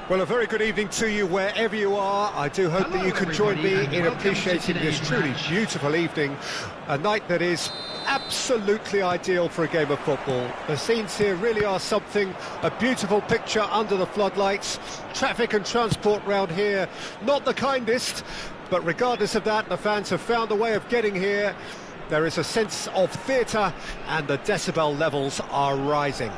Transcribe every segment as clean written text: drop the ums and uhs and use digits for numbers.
Well, a very good evening to you wherever you are. I do hope that you can join me in appreciating this truly beautiful evening, a night that is absolutely ideal for a game of football. The scenes here really are something, a beautiful picture under the floodlights. Traffic and transport round here, not the kindest, but regardless of that, the fans have found a way of getting here. There is a sense of theatre and the decibel levels are rising.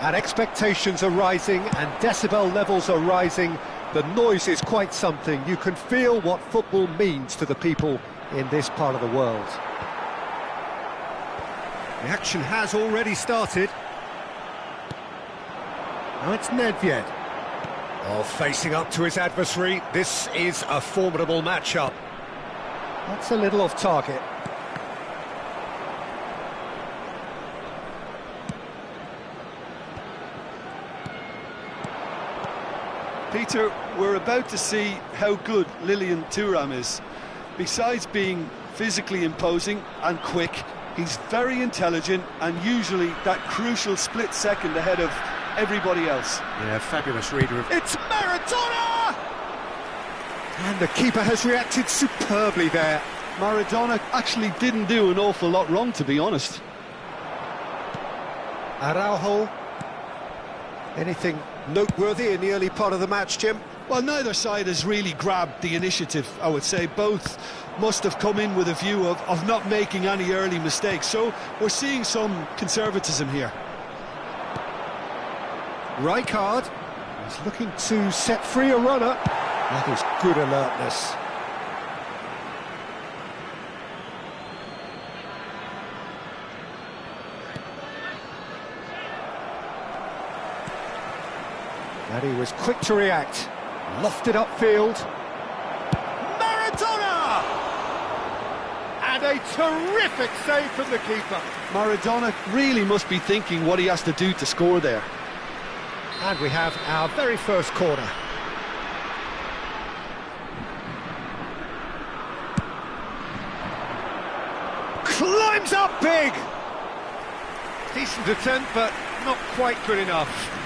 And expectations are rising and decibel levels are rising. The noise is quite something. You can feel what football means to the people in this part of the world. The action has already started. Now it's Nedved. Oh, facing up to his adversary. This is a formidable matchup. That's a little off target. Peter, we're about to see how good Lilian Thuram is. Besides being physically imposing and quick, he's very intelligent and usually that crucial split second ahead of everybody else. Yeah, fabulous reader of... It's Maradona! And the keeper has reacted superbly there. Maradona actually didn't do an awful lot wrong, to be honest. Araujo. Anything noteworthy in the early part of the match, Jim? Well, neither side has really grabbed the initiative, I would say. Both must have come in with a view of not making any early mistakes. So we're seeing some conservatism here. Rijkaard is looking to set free a runner. That is good alertness. And he was quick to react. Lofted upfield. Maradona! And a terrific save from the keeper. Maradona really must be thinking what he has to do to score there. And we have our very first corner. Climbs up big! Decent attempt, but not quite good enough.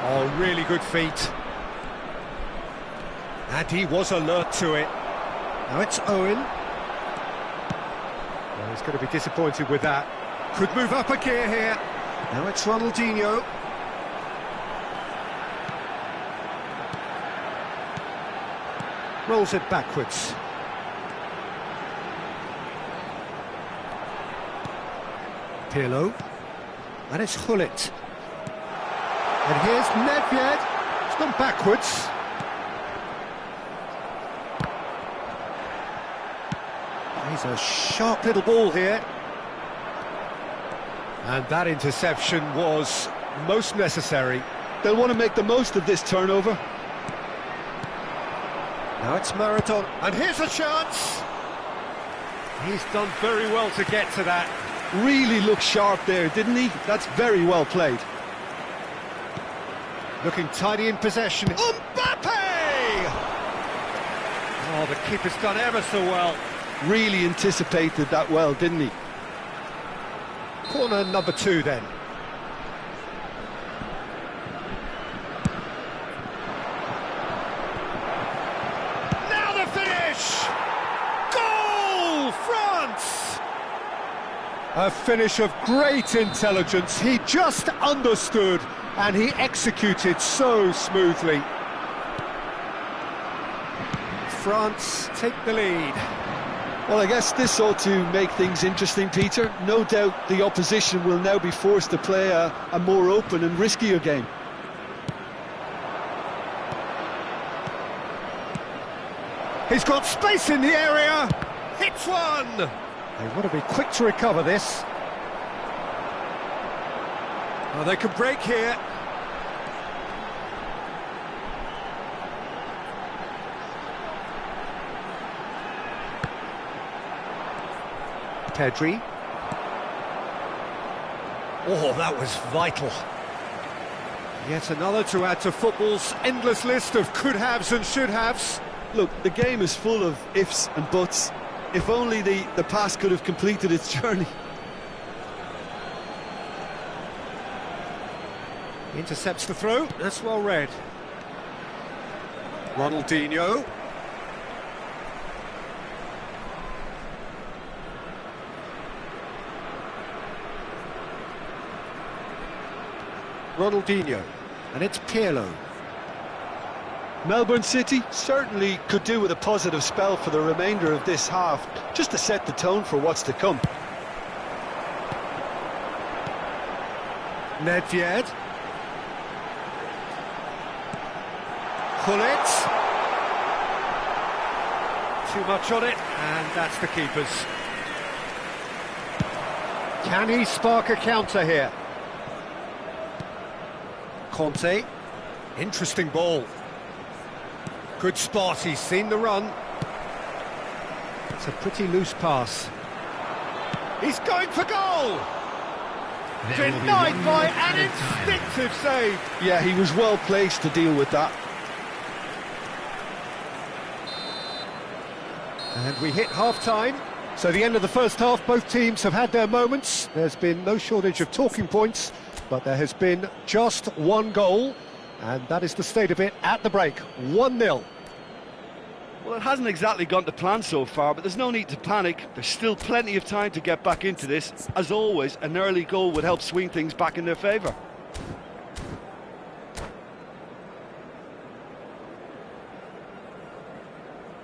Oh, really good feet. And he was alert to it. Now it's Owen. Well, he's going to be disappointed with that. Could move up a gear here. Now it's Ronaldinho. Rolls it backwards. Pirlo. And it's Hullet. And here's Nedved. It's gone backwards. He's a sharp little ball here. And that interception was most necessary. They'll want to make the most of this turnover. Now it's Maradona. And here's a chance. He's done very well to get to that. Really looked sharp there, didn't he? That's very well played. Looking tidy in possession. Mbappe! Oh, the keeper's done ever so well. Really anticipated that well, didn't he? Corner number 2 then. Now the finish! Goal! France! A finish of great intelligence. He just understood and he executed so smoothly. France take the lead. Well, I guess this ought to make things interesting, Peter. No doubt the opposition will now be forced to play a more open and riskier game. He's got space in the area. Hits one. They want to be quick to recover this. Oh, they can break here. Pedri. Oh, that was vital. Yet another to add to football's endless list of could-haves and should-haves. Look, the game is full of ifs and buts. If only the pass could have completed its journey. Intercepts the throw, that's well read. Ronaldinho. Ronaldinho, and it's Pirlo. Melbourne City certainly could do with a positive spell for the remainder of this half, just to set the tone for what's to come. Nedved. Gullit. Too much on it, and that's the keeper's. Can he spark a counter here? Conte. Interesting ball. Good spot, he's seen the run. It's a pretty loose pass. He's going for goal! Denied by an instinctive save. Yeah, he was well placed to deal with that. And we hit half-time. So the end of the first half, both teams have had their moments. There's been no shortage of talking points, but there has been just one goal, and that is the state of it at the break. 1-0. Well, it hasn't exactly gone to plan so far, but there's no need to panic. There's still plenty of time to get back into this. As always, an early goal would help swing things back in their favour.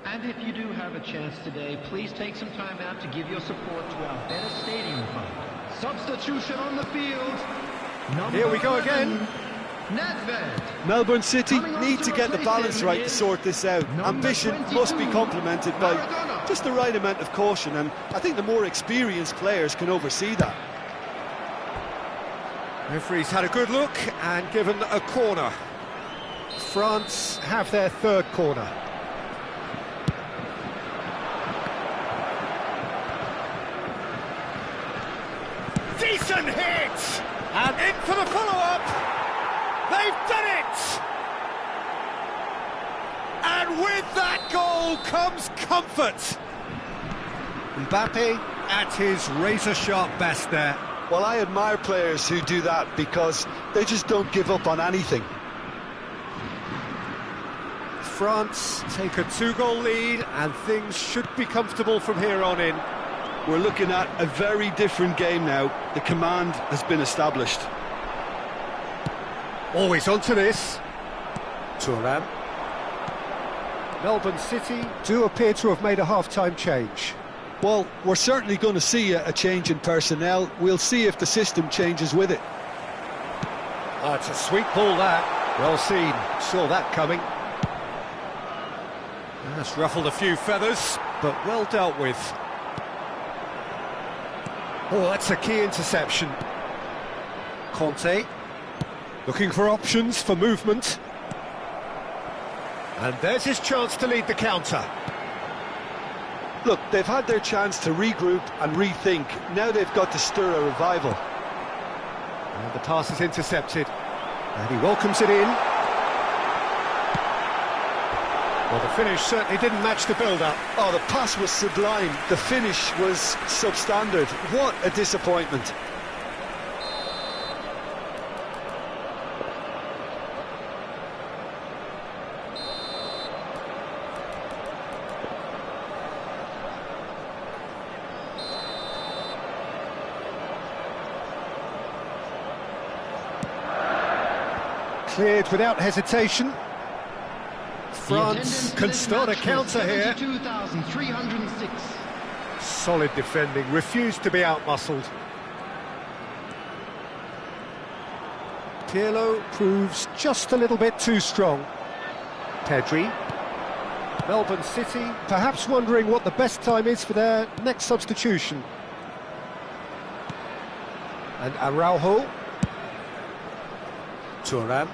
And if you do have a chance today, please take some time out to give your support to our Better Stadium Fund. Substitution on the field. Here we go again. Nedved. Melbourne City need to get the balance right to sort this out. Ambition must be complemented by just the right amount of caution, and I think the more experienced players can oversee that. Referee's had a good look and given a corner. France have their third corner. Decent hit! And in for the follow-up! They've done it! And with that goal comes comfort. Mbappe at his razor-sharp best there. Well, I admire players who do that because they just don't give up on anything. France take a 2-goal lead and things should be comfortable from here on in. We're looking at a very different game now. The command has been established. Always onto this. Thuram. Melbourne City do appear to have made a half-time change. Well, we're certainly going to see a change in personnel. We'll see if the system changes with it. Oh, it's a sweet ball that. Well seen. Saw that coming. That's ruffled a few feathers, but well dealt with. Oh, that's a key interception. Conte. Looking for options for movement. And there's his chance to lead the counter. Look, they've had their chance to regroup and rethink. Now they've got to stir a revival. And the pass is intercepted. And he welcomes it in. Well, the finish certainly didn't match the build-up. Oh, the pass was sublime. The finish was substandard. What a disappointment. Cleared without hesitation. France can start a counter here. Solid defending, refused to be outmuscled. Pirlo proves just a little bit too strong. Pedri. Melbourne City perhaps wondering what the best time is for their next substitution. And Araujo. Thuram.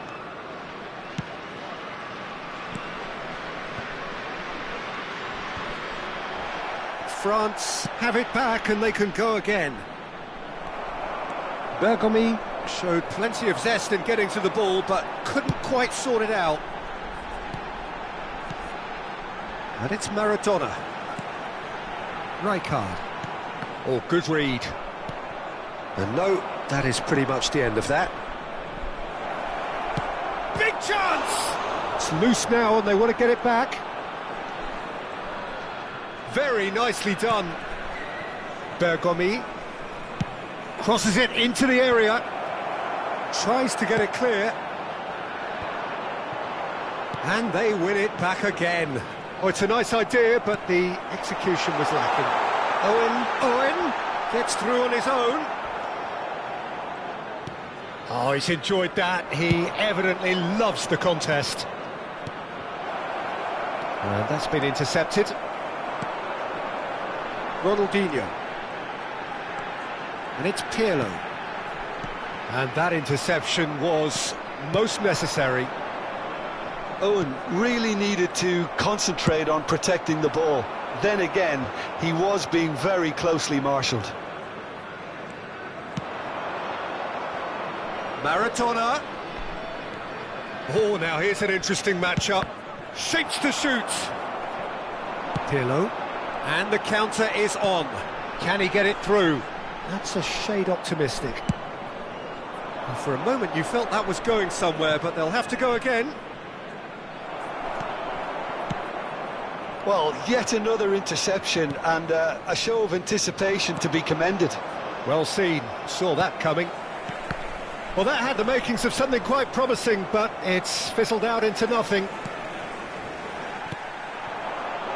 France have it back and they can go again. Bergomi showed plenty of zest in getting to the ball but couldn't quite sort it out. And it's Maradona. Rijkaard. Oh, good read. And no, that is pretty much the end of that. Big chance! It's loose now and they want to get it back. Very nicely done. Bergomi crosses it into the area. Tries to get it clear. And they win it back again. Oh, it's a nice idea, but the execution was lacking. Owen gets through on his own. Oh, he's enjoyed that. He evidently loves the contest. And that's been intercepted. Ronaldinho. And it's Pirlo. And that interception was most necessary. Owen really needed to concentrate on protecting the ball. Then again, he was being very closely marshalled. Maradona. Oh, now here's an interesting matchup. Shapes to shoot. Pirlo. And the counter is on. Can he get it through? That's a shade optimistic. And for a moment you felt that was going somewhere, but they'll have to go again. Well, yet another interception and a show of anticipation to be commended. Well seen, saw that coming. Well, that had the makings of something quite promising, but it's fizzled out into nothing.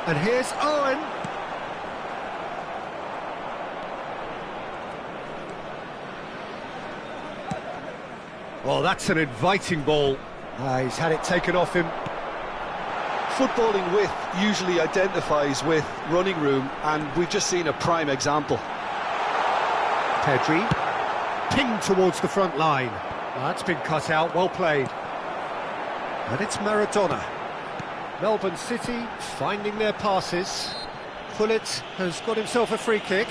And here's Owen. Well, that's an inviting ball. He's had it taken off him. Footballing width usually identifies with running room, and we've just seen a prime example. Pedri, pinged towards the front line. Well, that's been cut out, well played. And it's Maradona. Melbourne City finding their passes. Pullet has got himself a free kick.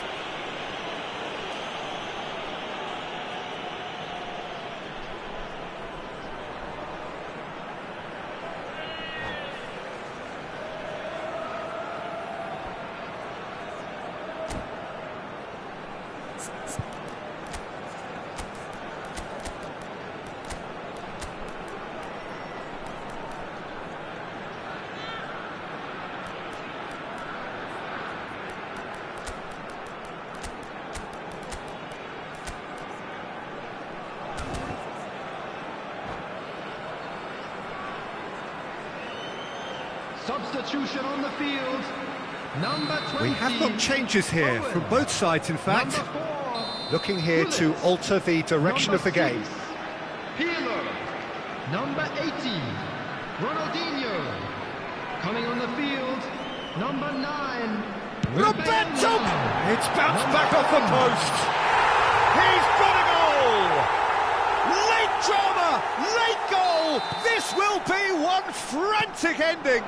Substitution on the field. Number 20. We have got changes here Owen. from both sides, in fact. Number 4. Looking here to Pullet. alter the direction of the Number game. 6, Pirlo. Number 18. Ronaldinho. Coming on the field. Number 9. Roberto! It's bounced back off the post. He's got a goal! Late drama, late goal! This will be one frantic ending.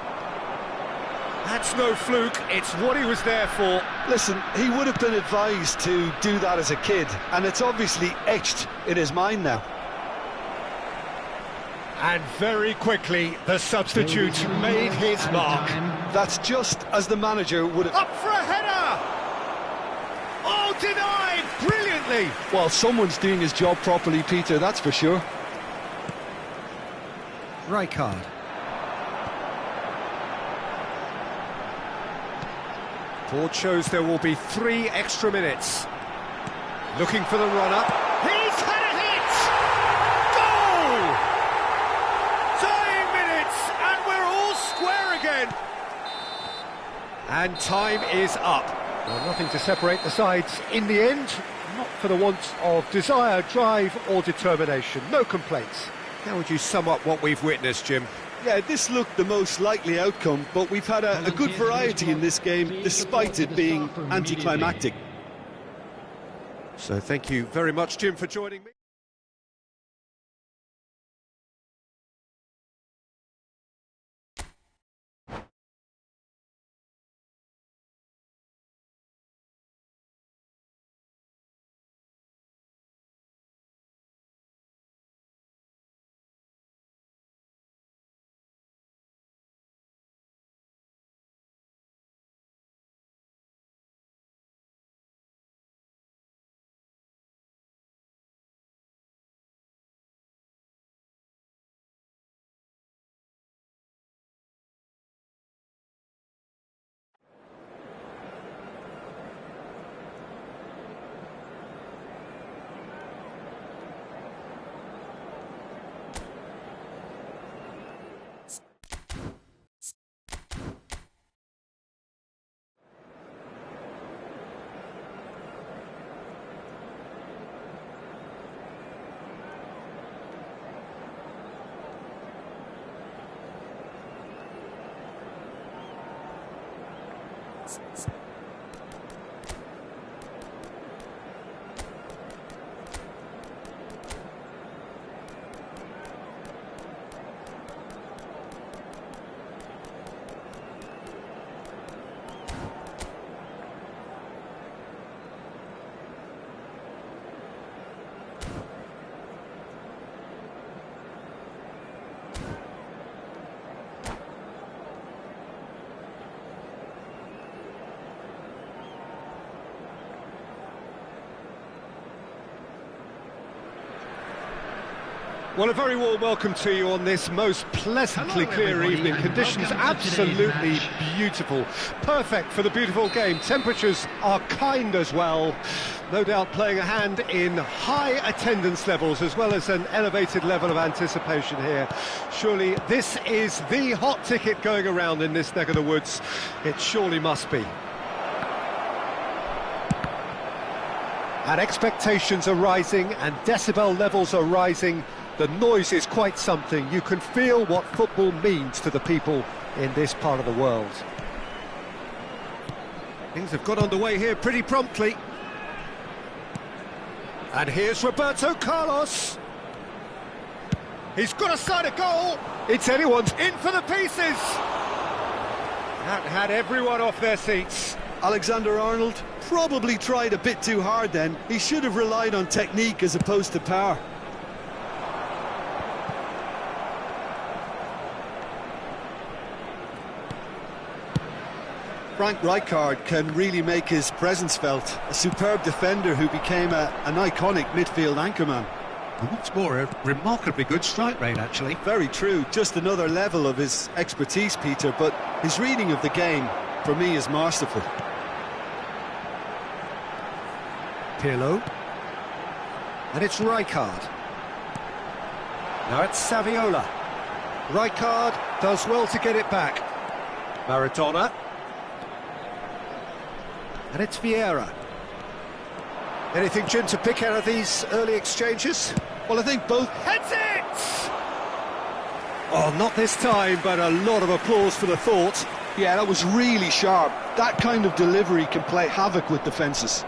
That's no fluke, it's what he was there for. Listen, he would have been advised to do that as a kid, and it's obviously etched in his mind now. And very quickly, the substitute made his mark. That's just as the manager would have... Up for a header! Oh, denied! Brilliantly! Well, someone's doing his job properly, Peter, that's for sure. Rijkaard. Board shows there will be 3 extra minutes. Looking for the runner. He's had a hit! Goal! Dying minutes, and we're all square again. And time is up. Well, nothing to separate the sides in the end. Not for the want of desire, drive or determination. No complaints. How would you sum up what we've witnessed, Jim? Yeah, this looked the most likely outcome, but we've had a good variety in this game, despite it being anticlimactic. So thank you very much, Jim, for joining me. Well, a very warm welcome to you on this most pleasantly clear evening. Conditions absolutely beautiful. Perfect for the beautiful game. Temperatures are kind as well. No doubt playing a hand in high attendance levels as well as an elevated level of anticipation here. Surely this is the hot ticket going around in this neck of the woods. It surely must be. And expectations are rising and decibel levels are rising. The noise is quite something. You can feel what football means to the people in this part of the world. Things have got underway here pretty promptly. And here's Roberto Carlos. He's got a side of goal. It's anyone's in for the pieces. That had everyone off their seats. Alexander-Arnold probably tried a bit too hard then. He should have relied on technique as opposed to power. Frank Rijkaard can really make his presence felt. A superb defender who became an iconic midfield anchorman. And what's more, a remarkably good strike rate, actually. Very true, just another level of his expertise, Peter, but his reading of the game, for me, is masterful. Pirlo. And it's Rijkaard. Now it's Saviola. Rijkaard does well to get it back. Maradona. And it's Vieira. Anything, Jim, to pick out of these early exchanges? Well, I think both... Heads it! Oh, not this time, but a lot of applause for the thought. Yeah, that was really sharp. That kind of delivery can play havoc with defences.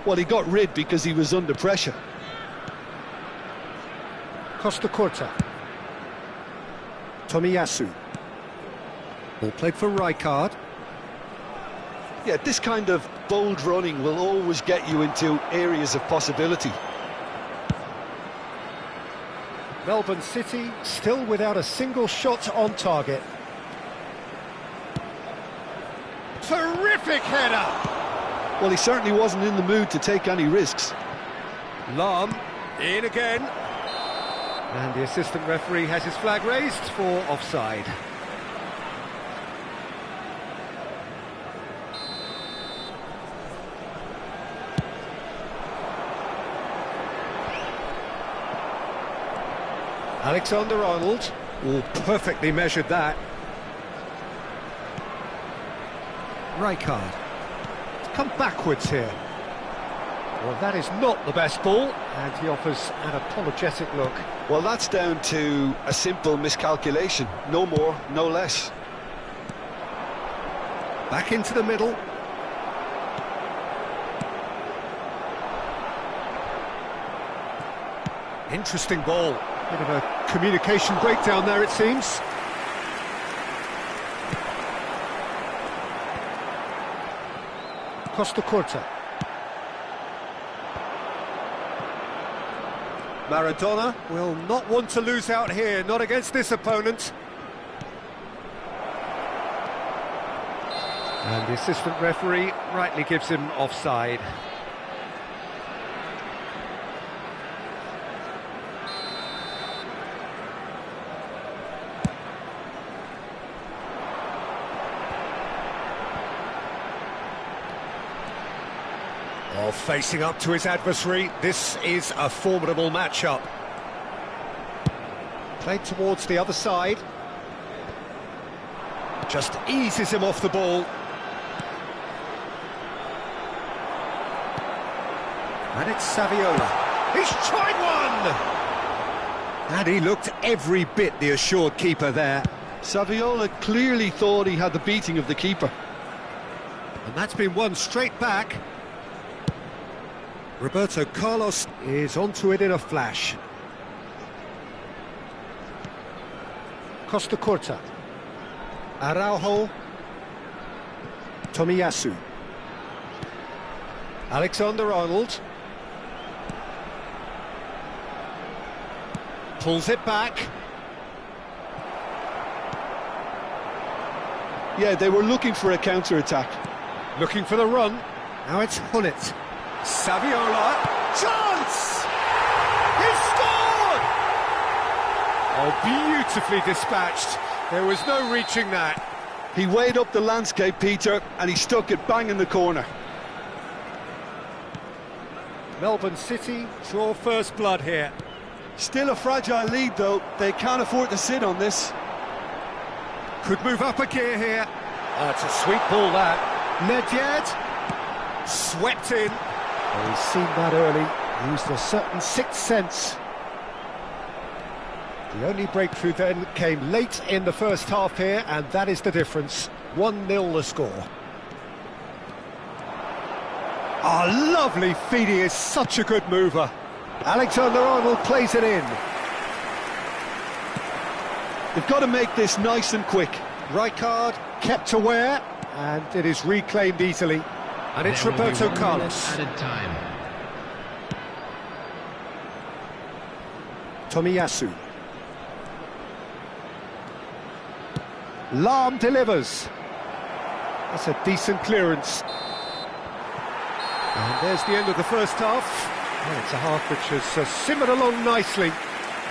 Well, he got rid because he was under pressure. Costa Curta. Tomiyasu. Ball played for Rijkaard. Yeah, this kind of bold running will always get you into areas of possibility. Melbourne City still without a single shot on target. Terrific header! Well, he certainly wasn't in the mood to take any risks. Lahm in again. And the assistant referee has his flag raised for offside. Alexander-Arnold, oh, perfectly measured that. Rijkaard, come backwards here. Well, that is not the best ball, and he offers an apologetic look. Well, that's down to a simple miscalculation, no more, no less. Back into the middle. Interesting ball. Bit of a communication breakdown there, it seems. Costa Curta. Maradona will not want to lose out here, not against this opponent. And the assistant referee rightly gives him offside. Oh, facing up to his adversary, this is a formidable matchup. Played towards the other side. Just eases him off the ball. And it's Saviola. He's tried one! And he looked every bit the assured keeper there. Saviola clearly thought he had the beating of the keeper. And that's been won straight back. Roberto Carlos is onto it in a flash. Costa Curta. Araujo. Tomiyasu. Alexander-Arnold. Pulls it back. Yeah, they were looking for a counter-attack. Looking for the run. Now it's Hullet. Saviola. Chance! He scored! Oh, beautifully dispatched. There was no reaching that. He weighed up the landscape, Peter, and he stuck it bang in the corner. Melbourne City draw first blood here. Still a fragile lead, though. They can't afford to sit on this. Could move up a gear here. That's a sweet ball, that. Nedved. Swept in. Oh, he's seen that early. Used a certain sixth sense. The only breakthrough then came late in the first half here, and that is the difference. 1-0 the score. Oh, lovely feed. He is such a good mover. Alexander-Arnold plays it in. They've got to make this nice and quick. Rijkaard kept aware, and it is reclaimed easily. And it's Roberto Carlos. Added time. Tomiyasu. Lahm delivers. That's a decent clearance. And there's the end of the first half. Well, it's a half which has simmered along nicely,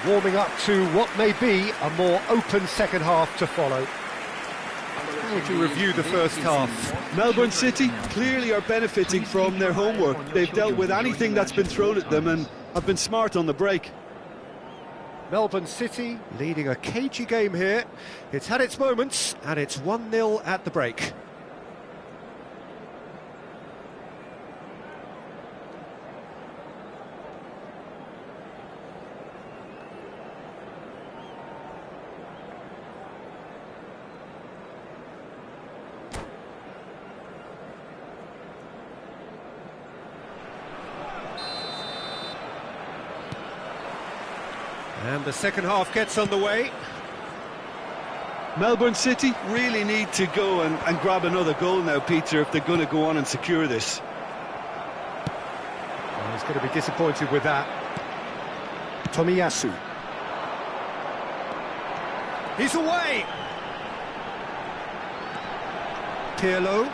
warming up to what may be a more open second half to follow. How would you review the first half? Melbourne City clearly are benefiting from their homework. They've dealt with anything that's been thrown at them and have been smart on the break. Melbourne City leading a cagey game here. It's had its moments, and it's 1-0 at the break. And the second half gets underway. Melbourne City really need to go and grab another goal now, Peter, if they're going to go on and secure this. Well, he's going to be disappointed with that. Tomiyasu. He's away! Pirlo.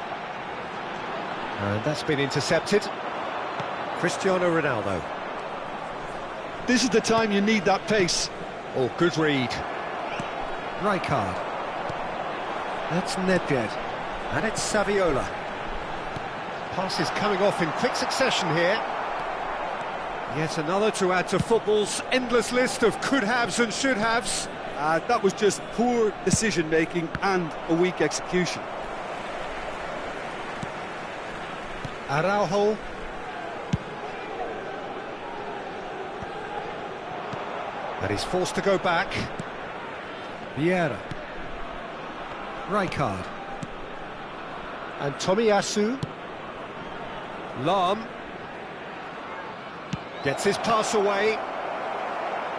And that's been intercepted. Cristiano Ronaldo. This is the time you need that pace. Oh, good read. Rijkaard. That's Nedved. And it's Saviola. Passes coming off in quick succession here. Yet another to add to football's endless list of could-haves and should-haves. That was just poor decision-making and a weak execution. Araujo. But he's forced to go back. Vieira. Rijkaard. And Tomiyasu. Lahm. Gets his pass away.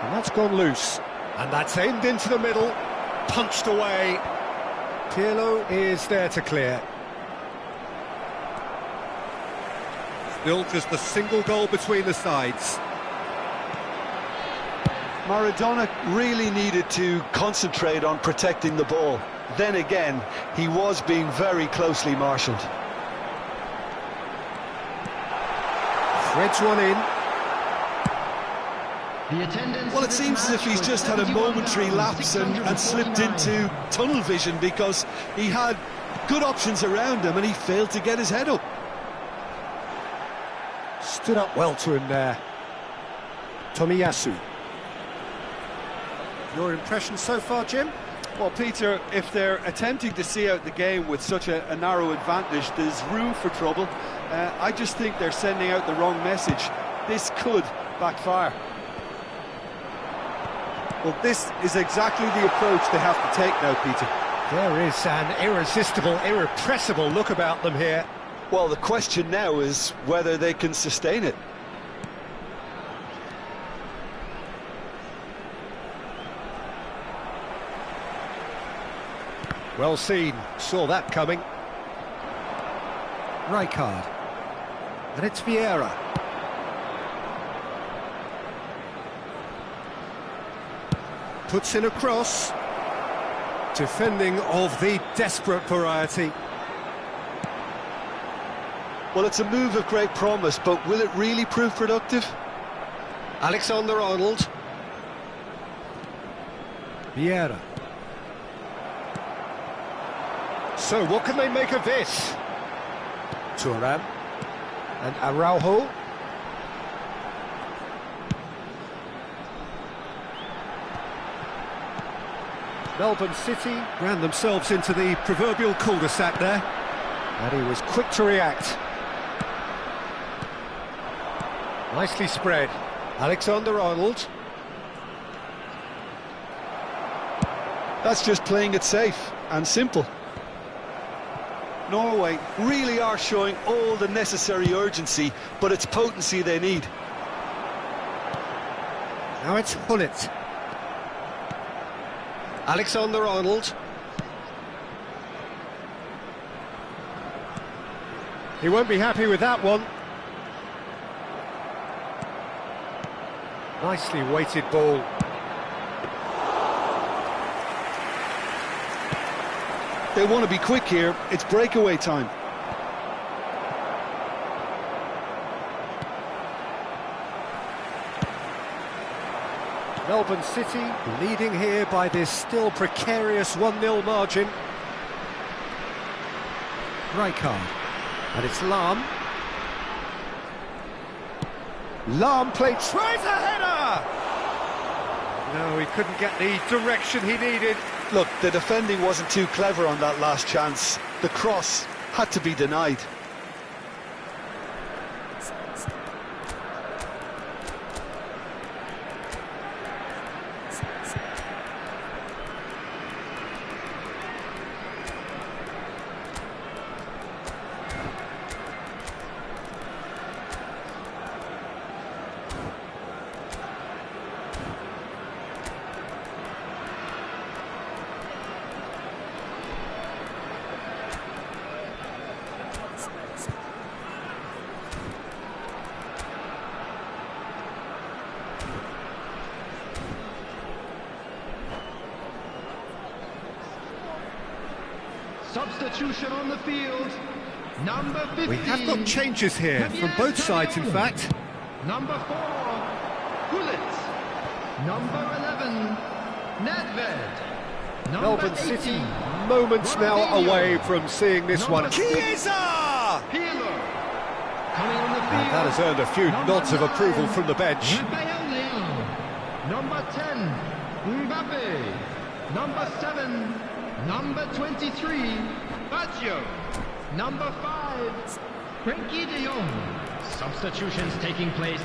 And that's gone loose. And that's aimed into the middle. Punched away. Pirlo is there to clear. Still just a single goal between the sides. Maradona really needed to concentrate on protecting the ball. Then again, he was being very closely marshalled. Threads one in. Well, it seems as if he's just had a momentary lapse and slipped into tunnel vision, because he had good options around him and he failed to get his head up. Stood up well to him there. Tomiyasu. Your impression so far, Jim? Well, Peter, if they're attempting to see out the game with such a narrow advantage, there's room for trouble. I just think they're sending out the wrong message. This could backfire. Well, this is exactly the approach they have to take now, Peter. There is an irresistible, irrepressible look about them here. Well, the question now is whether they can sustain it. Well seen, saw that coming. Rijkaard. And it's Vieira. Puts in a cross. Defending of the desperate variety. Well, it's a move of great promise, but will it really prove productive? Alexander-Arnold. Vieira. So what can they make of this? Thuram. And Araujo. Melbourne City ran themselves into the proverbial cul-de-sac there. And he was quick to react. Nicely spread. Alexander-Arnold. That's just playing it safe and simple. Norway really are showing all the necessary urgency, but it's potency they need. Now it's Hullet. Alexander-Arnold. He won't be happy with that one. Nicely weighted ball. They want to be quick here, it's breakaway time. Melbourne City leading here by this still precarious 1-0 margin. Rijkaard. And it's Lahm. Lahm played, tries a header! No, he couldn't get the direction he needed. Look, the defending wasn't too clever on that last chance. The cross had to be denied. Substitution on the field. Number 15. We have got changes here from both sides, in fact. Number 4, Hullet. Number 11, Nedved. Melbourne 18, City moments now Ronaldinho. away from seeing this one. Number Chiesa! Peeler. Coming on the field. And that has earned a few Number nods of 9, approval from the bench. Raphael Leão. Number 10, Mbappe. Number 7, number 23, Baggio. Number 5, Frenkie de Jong. Substitutions taking place.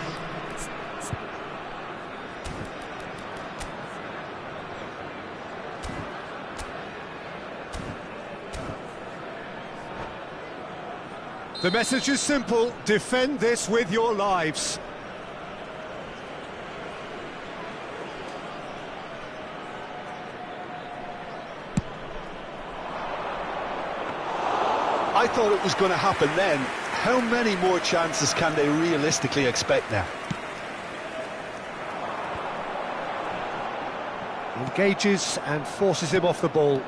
The message is simple: defend this with your lives. I thought it was going to happen then. How many more chances can they realistically expect now? Engages and forces him off the ball.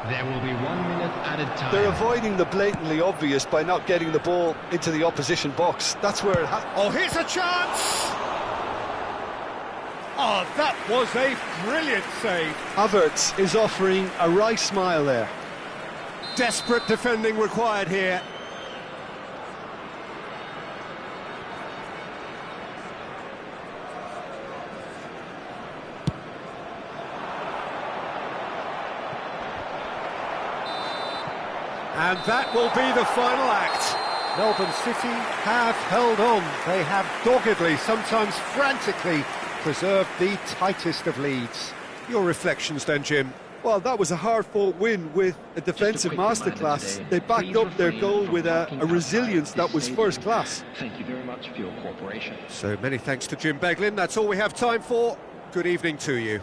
There will be 1 minute added time. They're avoiding the blatantly obvious by not getting the ball into the opposition box. That's where it happens. Oh, here's a chance! Oh, that was a brilliant save. Havertz is offering a wry smile there. Desperate defending required here. And that will be the final act. Melbourne City have held on. They have doggedly, sometimes frantically, preserved the tightest of leads. Your reflections then, Jim? Well, that was a hard-fought win with a defensive masterclass. They backed up their goal with a resilience that was first class. Thank you very much for your cooperation. So many thanks to Jim Beglin. That's all we have time for. Good evening to you.